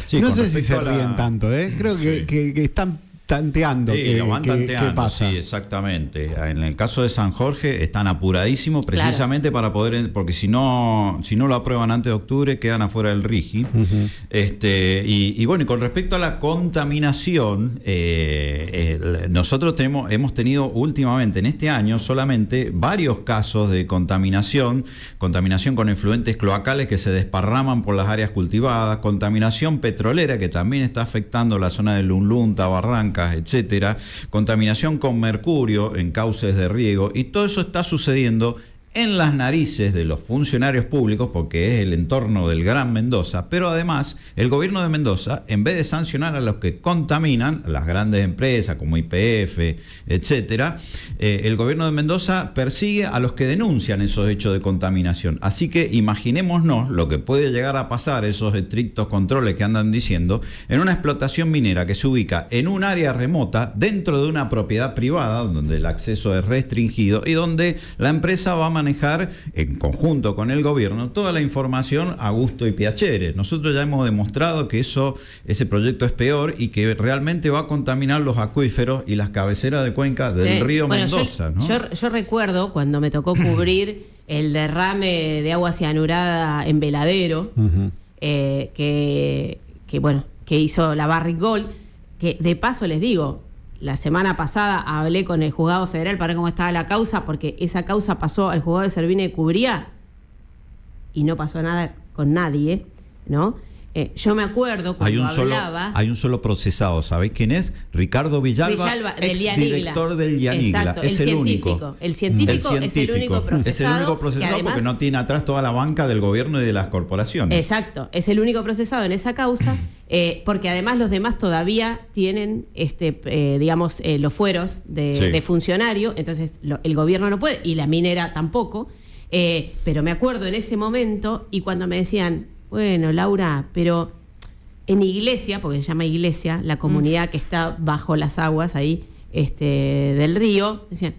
Sí, no sé si se ríen tanto, Creo que están tanteando. Sí, lo van tanteando, qué pasa. Sí, exactamente. En el caso de San Jorge están apuradísimos precisamente para poder, porque si no lo aprueban antes de octubre, quedan afuera del RIGI. Y bueno, y con respecto a la contaminación, nosotros hemos tenido últimamente, en este año, solamente varios casos de contaminación con efluentes cloacales que se desparraman por las áreas cultivadas, contaminación petrolera que también está afectando la zona de Lunlunta, Barranca, etcétera, contaminación con mercurio en cauces de riego, y todo eso está sucediendo en las narices de los funcionarios públicos, porque es el entorno del Gran Mendoza, pero además el gobierno de Mendoza, en vez de sancionar a los que contaminan, las grandes empresas como YPF, etcétera, el gobierno de Mendoza persigue a los que denuncian esos hechos de contaminación. Así que imaginémonos lo que puede llegar a pasar, esos estrictos controles que andan diciendo, en una explotación minera que se ubica en un área remota, dentro de una propiedad privada, donde el acceso es restringido y donde la empresa va a manejar en conjunto con el gobierno toda la información a gusto y piacere. Nosotros ya hemos demostrado que ese proyecto es peor y que realmente va a contaminar los acuíferos y las cabeceras de cuenca del río Mendoza, ¿no? Yo recuerdo cuando me tocó cubrir el derrame de agua cianurada en Veladero, que hizo la Barrick Gold, que de paso les digo, la semana pasada hablé con el juzgado federal para ver cómo estaba la causa, porque esa causa pasó al juzgado de Servine de Cubría y no pasó nada con nadie, ¿no? Yo me acuerdo cuando hay un solo procesado, ¿sabéis quién es? Ricardo Villalba, exdirector del Yanigla. Exacto, es el único. El científico es el único procesado. Es el único procesado además, porque no tiene atrás toda la banca del gobierno y de las corporaciones. Exacto, es el único procesado en esa causa, porque además los demás todavía tienen, los fueros de funcionario, entonces el gobierno no puede y la minera tampoco. Pero me acuerdo en ese momento y cuando me decían, bueno, Laura, pero en Iglesia, porque se llama Iglesia, la comunidad que está bajo las aguas ahí del río, decían,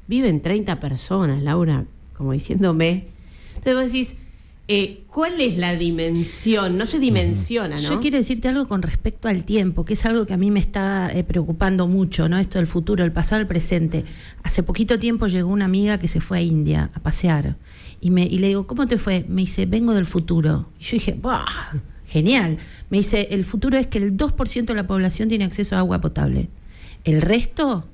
viven 30 personas, Laura, como diciéndome. Entonces vos decís, ¿cuál es la dimensión? No se dimensiona, ¿no? Yo quiero decirte algo con respecto al tiempo, que es algo que a mí me está preocupando mucho, ¿no? Esto del futuro, el pasado, el presente. Hace poquito tiempo llegó una amiga que se fue a India a pasear y le digo, ¿cómo te fue? Me dice, vengo del futuro. Y yo dije, ¡buah! Genial. Me dice, el futuro es que el 2% de la población tiene acceso a agua potable. El resto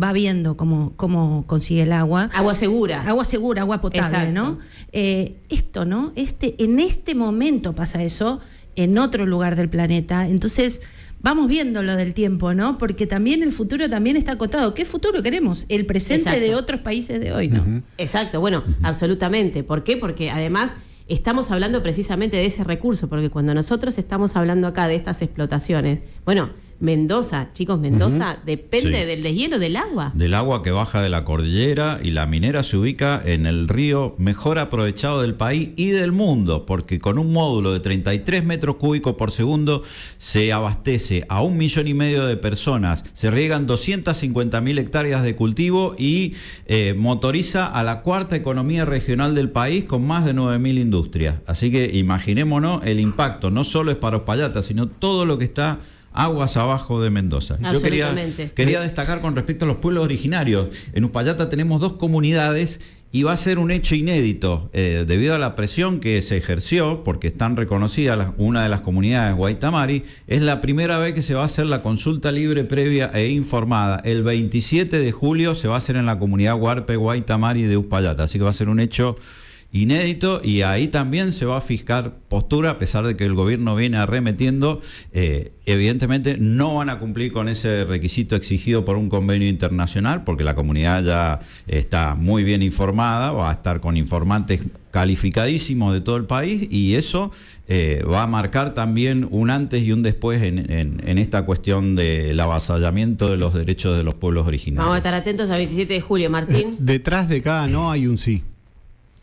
va viendo cómo consigue el agua. Agua segura. Agua segura, agua potable, exacto, ¿no? Esto, ¿no? En este momento pasa eso, en otro lugar del planeta. Entonces, vamos viendo lo del tiempo, ¿no? Porque también el futuro también está acotado. ¿Qué futuro queremos? El presente exacto. de otros países de hoy, ¿no? Exacto, bueno, absolutamente. ¿Por qué? Porque además estamos hablando precisamente de ese recurso, porque cuando nosotros estamos hablando acá de estas explotaciones, bueno, Mendoza, chicos, Mendoza depende del deshielo del agua. Del agua que baja de la cordillera, y la minera se ubica en el río mejor aprovechado del país y del mundo, porque con un módulo de 33 metros cúbicos por segundo se abastece a 1,5 millones de personas, se riegan 250.000 hectáreas de cultivo y motoriza a la cuarta economía regional del país con más de 9.000 industrias. Así que imaginémonos el impacto, no solo es para Uspallata, sino todo lo que está aguas abajo de Mendoza. Yo quería destacar con respecto a los pueblos originarios. En Uspallata tenemos 2 comunidades y va a ser un hecho inédito debido a la presión que se ejerció, porque están reconocidas una de las comunidades, Guaitamari. Es la primera vez que se va a hacer la consulta libre, previa e informada. El 27 de julio se va a hacer en la comunidad Huarpe Guaitamari de Uspallata, así que va a ser un hecho inédito, y ahí también se va a fijar postura, a pesar de que el gobierno viene arremetiendo. Evidentemente no van a cumplir con ese requisito exigido por un convenio internacional, porque la comunidad ya está muy bien informada, va a estar con informantes calificadísimos de todo el país, y eso va a marcar también un antes y un después en esta cuestión del avasallamiento de los derechos de los pueblos originarios. Vamos a estar atentos al 27 de julio, Martín. Detrás de cada no hay un sí.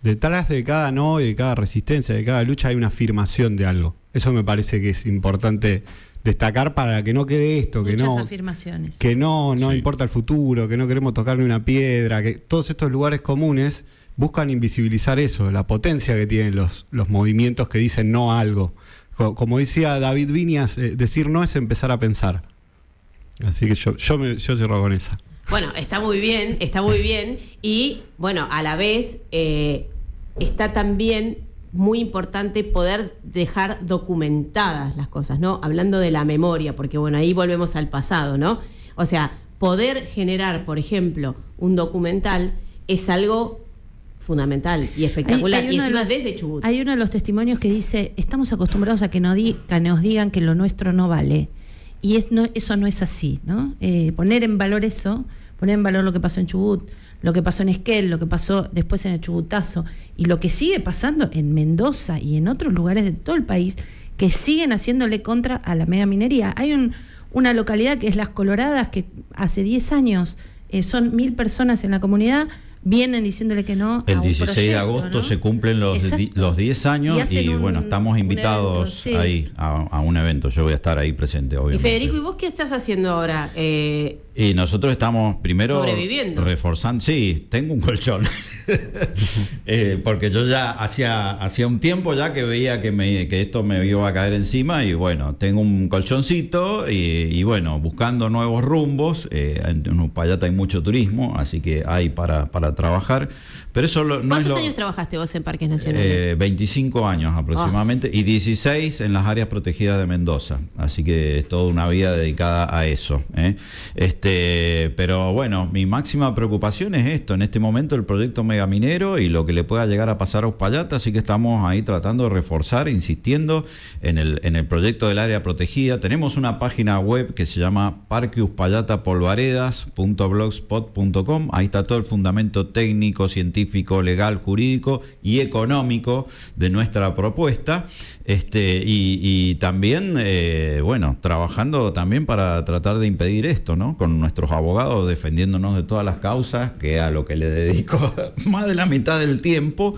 Detrás de cada no y de cada resistencia, de cada lucha, hay una afirmación de algo. Eso me parece que es importante destacar, para que no quede esto, que muchas no afirmaciones. Que no Sí. importa el futuro, que no queremos tocar ni una piedra, que todos estos lugares comunes buscan invisibilizar eso, la potencia que tienen los movimientos que dicen no a algo. Como decía David Viñas, decir no es empezar a pensar. Así que yo cierro con esa. Bueno, está muy bien, y bueno, a la vez está también muy importante poder dejar documentadas las cosas, ¿no? Hablando de la memoria, porque bueno, ahí volvemos al pasado, ¿no? O sea, poder generar, por ejemplo, un documental es algo fundamental y espectacular, y encima desde Chubut. Hay uno de los testimonios que dice, estamos acostumbrados a que nos digan que lo nuestro no vale, y eso no es así, ¿no? Poner en valor eso, poner en valor lo que pasó en Chubut, lo que pasó en Esquel, lo que pasó después en el Chubutazo y lo que sigue pasando en Mendoza y en otros lugares de todo el país que siguen haciéndole contra a la megaminería. Hay una localidad que es Las Coloradas, que hace 10 años son 1.000 personas en la comunidad, vienen diciéndole que no. El a un 16 de proyecto, agosto, ¿no?, se cumplen los 10 años y bueno, estamos invitados evento, sí, ahí a un evento. Yo voy a estar ahí presente, obviamente. Y Federico, ¿y vos qué estás haciendo ahora? Y nosotros estamos primero sobreviviendo. Reforzando. Sí, tengo un colchón. Porque yo ya hacía un tiempo ya que veía que esto me iba a caer encima y bueno, tengo un colchoncito y bueno, buscando nuevos rumbos. En Uspallata hay mucho turismo, así que hay para trabajar. Pero eso no es ¿Cuántos años trabajaste vos en Parques Nacionales? 25 años aproximadamente y 16 en las áreas protegidas de Mendoza. Así que es toda una vida dedicada a eso. Pero bueno, mi máxima preocupación es esto, en este momento el proyecto megaminero y lo que le pueda llegar a pasar a Uspallata, así que estamos ahí tratando de reforzar, insistiendo en el proyecto del área protegida. Tenemos una página web que se llama parqueuspallatapolvaredas.blogspot.com, ahí está todo el fundamento técnico, científico, legal, jurídico y económico de nuestra propuesta. Y también, bueno, trabajando también para tratar de impedir esto, ¿no? Con nuestros abogados defendiéndonos de todas las causas, que a lo que le dedico más de la mitad del tiempo.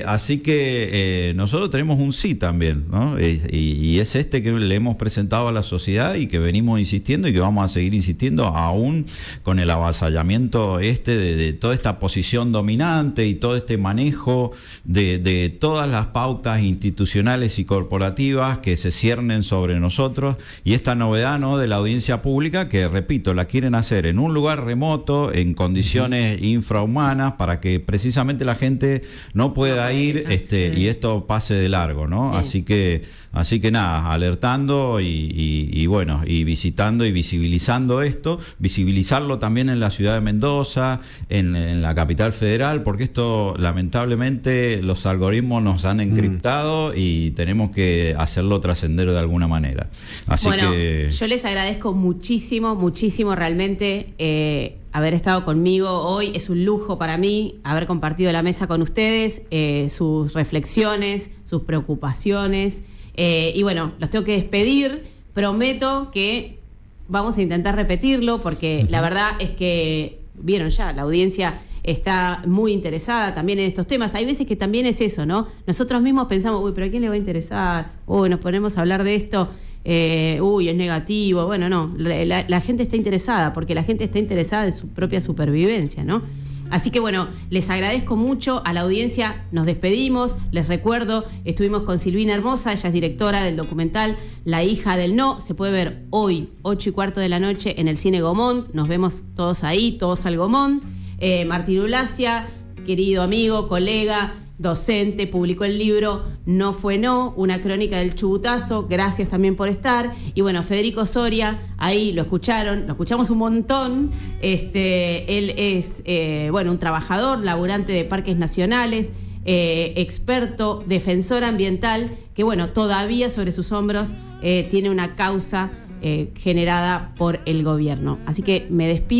Así que nosotros tenemos un sí también, ¿no? Y es que le hemos presentado a la sociedad y que venimos insistiendo y que vamos a seguir insistiendo aún con el avasallamiento de toda esta posición dominante y todo este manejo de todas las pautas institucionales y corporativas que se ciernen sobre nosotros y esta novedad, ¿no?, de la audiencia pública que, repito, la quieren hacer en un lugar remoto, en condiciones infrahumanas, para que precisamente la gente no pueda ir y esto pase de largo, ¿no? Sí. Así que nada, alertando y bueno, y visitando y visibilizando esto, visibilizarlo también en la ciudad de Mendoza, en la capital federal, porque esto lamentablemente los algoritmos nos han encriptado y tenemos que hacerlo trascender de alguna manera. Así que yo les agradezco muchísimo, muchísimo realmente haber estado conmigo hoy. Es un lujo para mí haber compartido la mesa con ustedes, sus reflexiones, sus preocupaciones. Y bueno, los tengo que despedir. Prometo que vamos a intentar repetirlo porque la verdad es que, vieron ya, la audiencia está muy interesada también en estos temas. Hay veces que también es eso, ¿no? Nosotros mismos pensamos, uy, pero ¿a quién le va a interesar? Uy, nos ponemos a hablar de esto, uy, es negativo. Bueno, no, la gente está interesada porque la gente está interesada en su propia supervivencia, ¿no? Así que bueno, les agradezco mucho a la audiencia, nos despedimos, les recuerdo, estuvimos con Silvina Hermosa, ella es directora del documental La hija del no, se puede ver hoy, 8:15 de la noche en el Cine Gomont, nos vemos todos ahí, todos al Gomont. Martín Ulacia, querido amigo, colega, docente, publicó el libro No fue no, una crónica del Chubutazo, gracias también por estar. Y bueno, Federico Soria, ahí lo escuchamos un montón. Él es bueno, un trabajador, laburante de Parques Nacionales, experto, defensor ambiental, que bueno, todavía sobre sus hombros tiene una causa generada por el gobierno. Así que me despido.